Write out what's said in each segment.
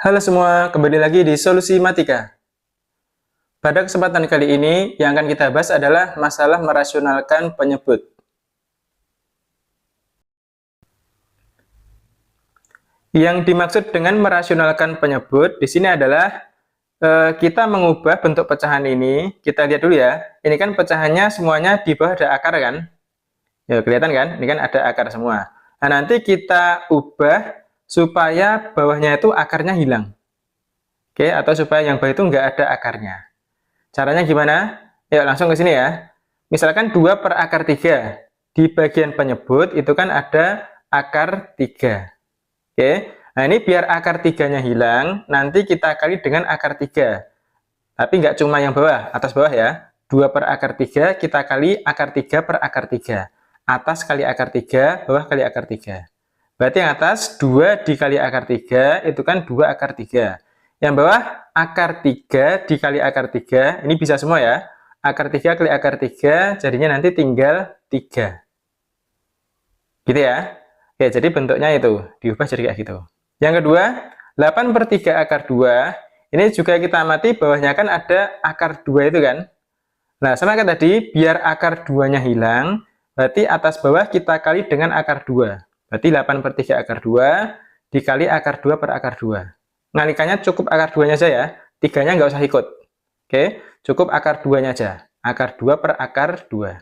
Halo semua, kembali lagi di Solusi Matika. Pada kesempatan kali ini, yang akan kita bahas adalah masalah merasionalkan penyebut. Yang dimaksud dengan merasionalkan penyebut di sini adalah kita mengubah bentuk pecahan ini. Kita lihat dulu ya. Ini kan pecahannya semuanya di bawah ada akar kan? Ya, kelihatan kan? Ini kan ada akar semua. Nah, nanti kita ubah supaya bawahnya itu akarnya hilang. Oke, atau supaya yang bawah itu nggak ada akarnya. Caranya gimana? Yuk langsung ke sini ya. Misalkan 2 per akar 3. Di bagian penyebut itu kan ada akar 3. Oke. Nah ini biar akar 3-nya hilang, nanti kita kali dengan akar 3. Tapi nggak cuma yang bawah, atas bawah ya. 2 per akar 3 kita kali akar 3 per akar 3. Atas kali akar 3, bawah kali akar 3. Berarti yang atas 2 dikali akar 3 itu kan 2 akar 3. Yang bawah akar 3 dikali akar 3, ini bisa semua ya. Akar 3 kali akar 3, jadinya nanti tinggal 3. Gitu ya. Oke, jadi bentuknya itu, diubah jadi kayak gitu. Yang kedua, 8 per 3 akar 2, ini juga kita amati bawahnya kan ada akar 2 itu kan. Nah, sama kayak tadi, biar akar 2-nya hilang, berarti atas bawah kita kali dengan akar 2. Berarti 8 per 3 akar 2 dikali akar 2 per akar 2. Ngalikannya cukup akar 2-nya aja ya, 3-nya nggak usah ikut. Oke, cukup akar 2-nya aja. Akar 2 per akar 2.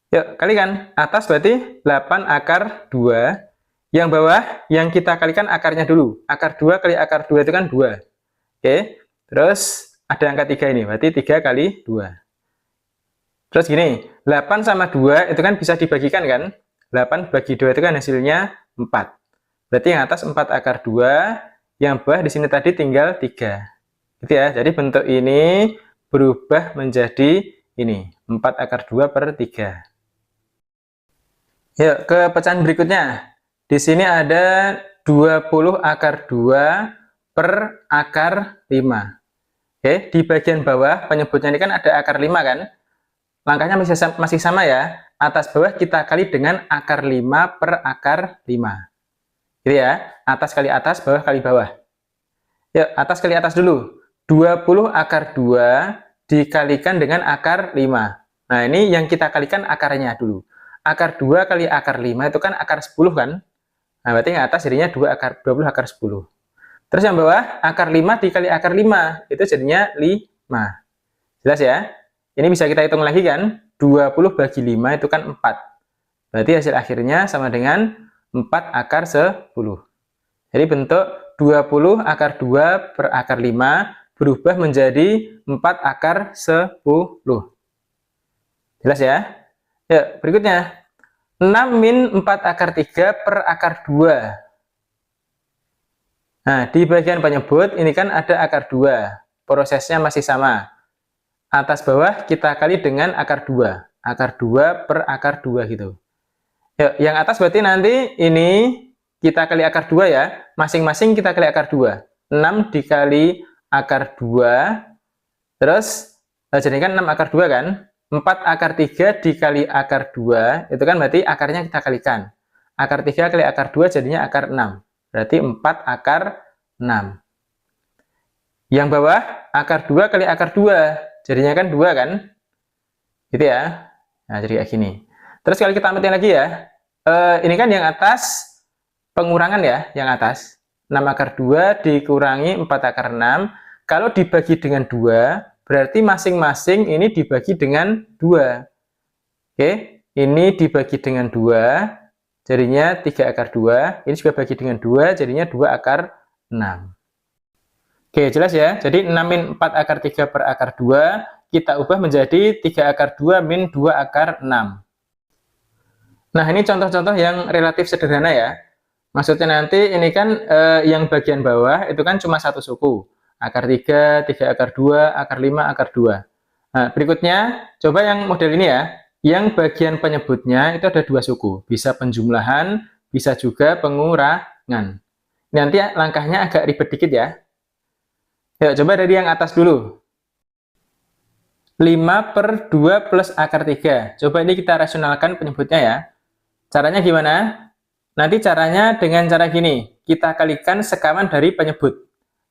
Yuk, kalikan. Atas berarti 8 akar 2. Yang bawah, yang kita kalikan akarnya dulu. Akar 2 kali akar 2 itu kan 2. Oke, terus ada angka 3 ini, berarti 3 kali 2. Terus gini, 8 sama 2 itu kan bisa dibagikan kan? 8 bagi 2 itu kan hasilnya 4. Berarti yang atas 4 akar 2, yang bawah di sini tadi tinggal 3. Gitu ya. Jadi bentuk ini berubah menjadi ini, 4 akar 2 per 3. Yuk, ke pecahan berikutnya. Di sini ada 20 akar 2 per akar 5. Oke, di bagian bawah penyebutnya ini kan ada akar 5 kan? Langkahnya masih sama ya. Atas bawah kita kali dengan akar 5 per akar 5. Gitu ya. Atas kali atas, bawah kali bawah. Yuk, atas kali atas dulu. 20 akar 2 dikalikan dengan akar 5. Nah, ini yang kita kalikan akarnya dulu. Akar 2 kali akar 5 itu kan akar 10 kan? Nah, berarti yang atas jadinya 20 akar 10. Terus yang bawah, akar 5 dikali akar 5. Itu jadinya 5. Jelas ya? Ini bisa kita hitung lagi kan? 20 bagi 5 itu kan 4. Berarti hasil akhirnya sama dengan 4 akar 10. Jadi bentuk 20 akar 2 per akar 5 berubah menjadi 4 akar 10. Jelas ya? Yuk, berikutnya. 6 min 4 akar 3 per akar 2. Nah, di bagian penyebut ini kan ada akar 2. Prosesnya masih sama. Atas bawah kita kali dengan akar 2. Akar 2 per akar 2 gitu. Yuk, yang atas berarti nanti ini kita kali akar 2 ya. Masing-masing kita kali akar 2. 6 dikali akar 2. Terus, jadikan 6 akar 2 kan? 4 akar 3 dikali akar 2, itu kan berarti akarnya kita kalikan. Akar 3 kali akar 2 jadinya akar 6. Berarti 4 akar 6. Yang bawah, akar 2 kali akar 2. Jadinya kan 2 kan? Gitu ya. Nah, jadi kayak gini. Terus kalau kita amatin lagi ya. Ini kan yang atas pengurangan ya, yang atas. 6 akar 2 dikurangi 4 akar 6. Kalau dibagi dengan 2, berarti masing-masing ini dibagi dengan 2. Oke, ini dibagi dengan 2, jadinya 3 akar 2. Ini juga bagi dengan 2, jadinya 2 akar 6. Oke, jelas ya? Jadi 6 min 4 akar 3 per akar 2, kita ubah menjadi 3 akar 2 min 2 akar 6. Nah, ini contoh-contoh yang relatif sederhana ya. Maksudnya nanti ini kan yang bagian bawah itu kan cuma satu suku. Akar 3, 3 akar 2, akar 5, akar 2. Nah, berikutnya, coba yang model ini ya. Yang bagian penyebutnya itu ada 2 suku. Bisa penjumlahan, bisa juga pengurangan. Nanti langkahnya agak ribet dikit ya. Yuk, coba dari yang atas dulu. 5 per 2 plus akar 3. Coba ini kita rasionalkan penyebutnya ya. Caranya gimana? Nanti caranya dengan cara gini. Kita kalikan sekaman dari penyebut.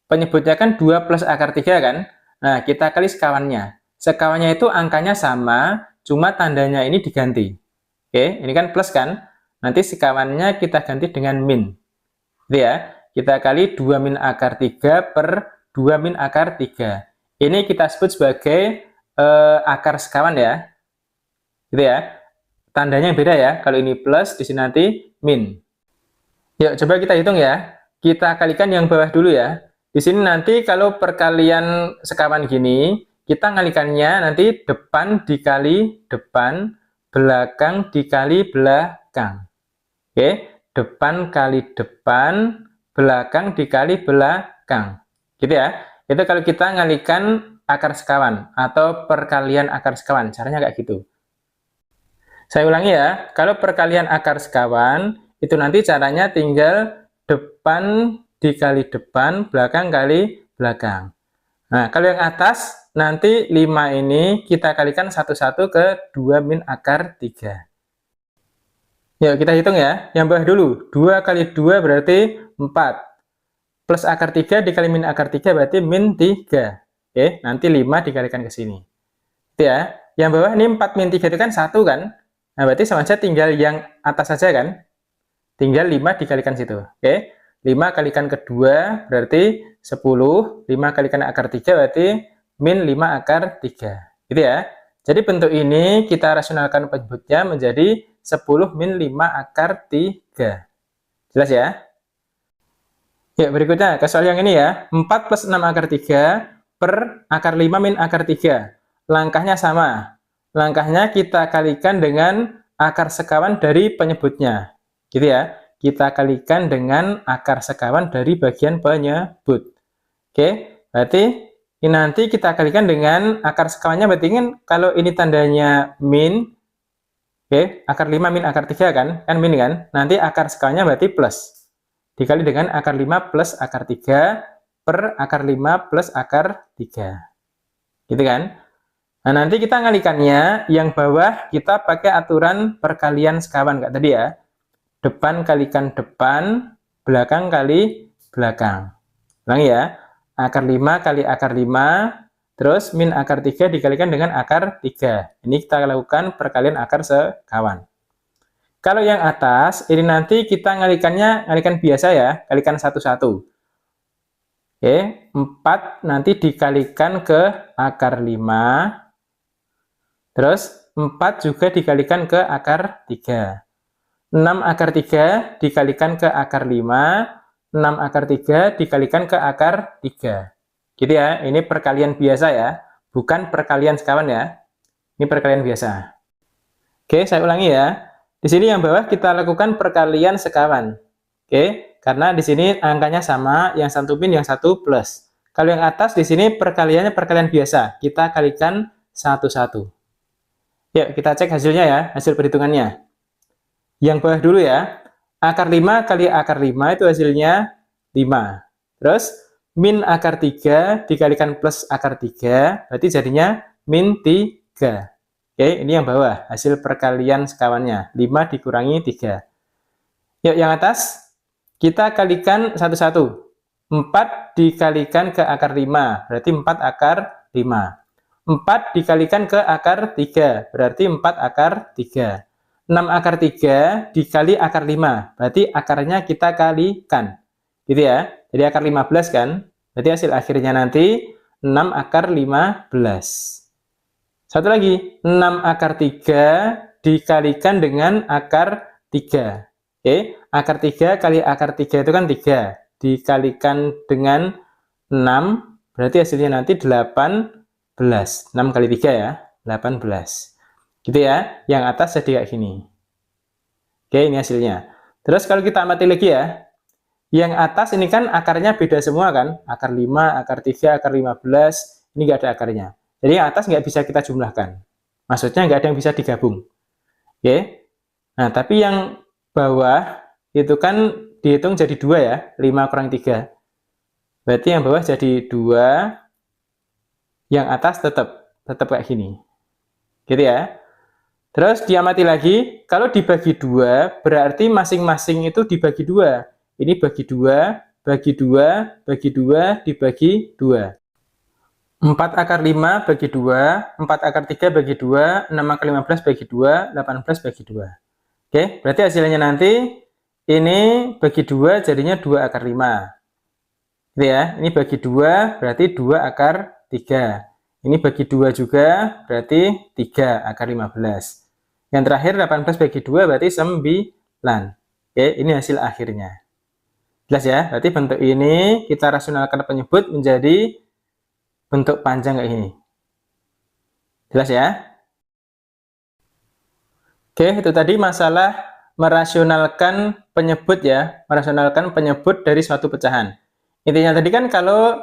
Penyebutnya kan 2 plus akar 3 kan? Nah, kita kali sekawannya. Sekawannya itu angkanya sama, cuma tandanya ini diganti. Oke, ini kan plus kan? Nanti sekawannya kita ganti dengan min. Gitu ya. Kita kali 2 min akar 3 per 2 min akar 3. Ini kita sebut sebagai akar sekawan ya. Gitu ya. Tandanya beda ya. Kalau ini plus, di sini nanti min. Yuk, coba kita hitung ya. Kita kalikan yang bawah dulu ya. Di sini nanti kalau perkalian sekawan gini, kita ngalikannya nanti depan dikali depan, belakang dikali belakang. Oke, depan kali depan, belakang dikali belakang. Gitu ya. Itu kalau kita ngalikan akar sekawan atau perkalian akar sekawan. Caranya kayak gitu. Saya ulangi ya, kalau perkalian akar sekawan, itu nanti caranya tinggal depan dikali depan, belakang kali belakang. Nah, kalau yang atas, nanti 5 ini kita kalikan satu-satu ke 2 min akar 3. Yuk, kita hitung ya. Yang bawah dulu, 2 kali 2 berarti 4. Plus akar 3 dikali min akar 3 berarti min 3. Oke, nanti 5 dikalikan ke sini. Itu ya. Yang bawah ini 4 min 3 itu kan 1 kan? Nah, berarti sama saja tinggal yang atas saja kan? Tinggal 5 dikalikan situ. Oke. 5 kalikan ke 2 berarti 10. 5 kalikan akar 3 berarti min 5 akar 3. Gitu ya. Jadi bentuk ini kita rasionalkan penyebutnya menjadi 10 min 5 akar 3. Jelas ya? Ya, berikutnya ke soal yang ini ya. 4 plus 6 akar 3 per akar 5 min akar 3. Langkahnya sama. Langkahnya kita kalikan dengan akar sekawan dari penyebutnya. Gitu ya. Kita kalikan dengan akar sekawan dari bagian penyebut. Oke, berarti ini nanti kita kalikan dengan akar sekawannya, berarti kan kalau ini tandanya min, oke, akar 5 min akar 3 kan? Kan min kan? Nanti akar sekawannya berarti plus. Dikali dengan akar 5 plus akar 3 per akar 5 plus akar 3. Gitu kan? Nah, nanti kita ngalikannya, yang bawah kita pakai aturan perkalian sekawan kayak tadi ya. Depan kalikan depan, belakang kali belakang. Ulangi ya, akar 5 kali akar 5, terus min akar 3 dikalikan dengan akar 3. Ini kita lakukan perkalian akar sekawan. Kalau yang atas, ini nanti kita ngalikan biasa ya, kalikan satu-satu. Oke, 4 nanti dikalikan ke akar 5, terus 4 juga dikalikan ke akar 3. 6 akar 3 dikalikan ke akar 5, 6 akar 3 dikalikan ke akar 3. Gitu ya, ini perkalian biasa ya, bukan perkalian sekawan ya. Ini perkalian biasa. Oke, saya ulangi ya. Di sini yang bawah kita lakukan perkalian sekawan. Oke, karena di sini angkanya sama, yang satu min, yang satu plus. Kalau yang atas di sini perkaliannya perkalian biasa, kita kalikan satu-satu. Yuk, kita cek hasilnya ya, hasil perhitungannya. Yang bawah dulu ya, akar 5 kali akar 5 itu hasilnya 5. Terus, min akar 3 dikalikan plus akar 3, berarti jadinya min 3. Oke, ini yang bawah, hasil perkalian sekawannya, 5 dikurangi 3. Yuk, yang atas, kita kalikan satu-satu. 4 dikalikan ke akar 5, berarti 4 akar 5. 4 dikalikan ke akar 3, berarti 4 akar 3. 6 akar 3 dikali akar 5, berarti akarnya kita kalikan. Gitu ya. Jadi akar 15 kan? Berarti hasil akhirnya nanti 6 akar 15. Satu lagi, 6 akar 3 dikalikan dengan akar 3. Oke, akar 3 kali akar 3 itu kan 3. Dikalikan dengan 6, berarti hasilnya nanti 18. 6 kali 3 ya, 18. Gitu ya, yang atas jadi kayak gini. Oke, ini hasilnya. Terus kalau kita amati lagi ya, yang atas ini kan akarnya beda semua kan, akar 5, akar 3, akar 15, ini nggak ada akarnya. Jadi yang atas nggak bisa kita jumlahkan. Maksudnya nggak ada yang bisa digabung. Oke, nah tapi yang bawah itu kan dihitung jadi 2 ya, 5 kurang 3. Berarti yang bawah jadi 2, yang atas tetap kayak gini. Gitu ya. Terus diamati lagi, kalau dibagi 2, berarti masing-masing itu dibagi 2. Ini bagi 2, bagi 2, bagi 2, dibagi 2. 4 akar 5 bagi 2, 4 akar 3 bagi 2, 6 akar 15 bagi 2, 18 bagi 2. Oke, berarti hasilnya nanti ini bagi 2 jadinya 2 akar 5. Gitu ya, ini bagi 2 berarti 2 akar 3. Ini bagi 2 juga berarti 3 akar 15. Yang terakhir 18 bagi 2 berarti 9. Oke, ini hasil akhirnya. Jelas ya, berarti bentuk ini kita rasionalkan penyebut menjadi bentuk panjang kayak gini. Jelas ya? Oke, itu tadi masalah merasionalkan penyebut ya, merasionalkan penyebut dari suatu pecahan. Intinya tadi kan kalau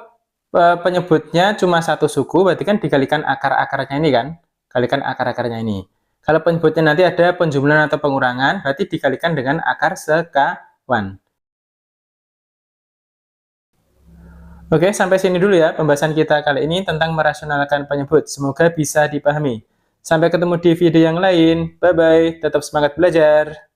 penyebutnya cuma satu suku, berarti kan dikalikan akar-akarnya ini kan, kalikan akar-akarnya ini. Kalau penyebutnya nanti ada penjumlahan atau pengurangan, berarti dikalikan dengan akar sekawan. Oke, sampai sini dulu ya pembahasan kita kali ini tentang merasionalkan penyebut. Semoga bisa dipahami. Sampai ketemu di video yang lain. Bye-bye. Tetap semangat belajar.